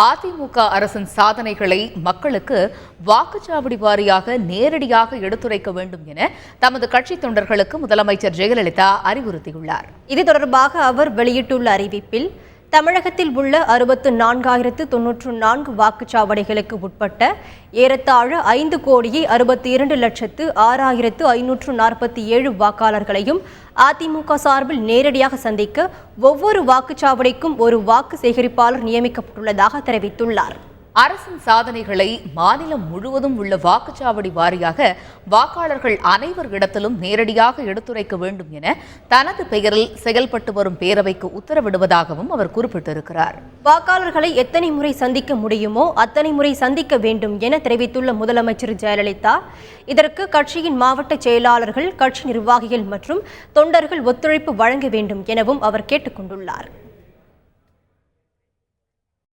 அதிமுக அரசின் சாதனைகளை மக்களுக்கு வாக்குச்சாவடி வாரியாக நேரடியாக எடுத்துரைக்க வேண்டும் என தமது கட்சி தொண்டர்களுக்கு முதலமைச்சர் ஜெயலலிதா அறிவுறுத்தியுள்ளார். இது தொடர்பாக அவர் வெளியிட்டுள்ள அறிவிப்பில், தமிழகத்தில் உள்ள 64,094 வாக்குச்சாவடிகளுக்கு உட்பட்ட ஏறத்தாழ 5,62,6,547 வாக்காளர்களையும் அதிமுக சார்பில் நேரடியாக சந்திக்க ஒவ்வொரு வாக்குச்சாவடிக்கும் ஒரு வாக்கு சேகரிப்பாளர் நியமிக்கப்பட்டுள்ளதாக தெரிவித்துள்ளார். அரசின் சாதனைகளை மாநிலம் முழுவதும் உள்ள வாக்குச்சாவடி வாரியாக வாக்காளர்கள் அனைவர் இடத்திலும் நேரடியாக எடுத்துரைக்க வேண்டும் என தனது பெயரில் செயல்பட்டு வரும் பேரவைக்கு உத்தரவிடுவதாகவும் அவர் குறிப்பிட்டிருக்கிறார். வாக்காளர்களை எத்தனை முறை சந்திக்க முடியுமோ அத்தனை முறை சந்திக்க வேண்டும் என தெரிவித்துள்ள முதலமைச்சர் ஜெயலலிதா, இதற்கு கட்சியின் மாவட்ட செயலாளர்கள், கட்சி நிர்வாகிகள் மற்றும் தொண்டர்கள் ஒத்துழைப்பு வழங்க வேண்டும் எனவும் அவர் கேட்டுக் கொண்டுள்ளார்.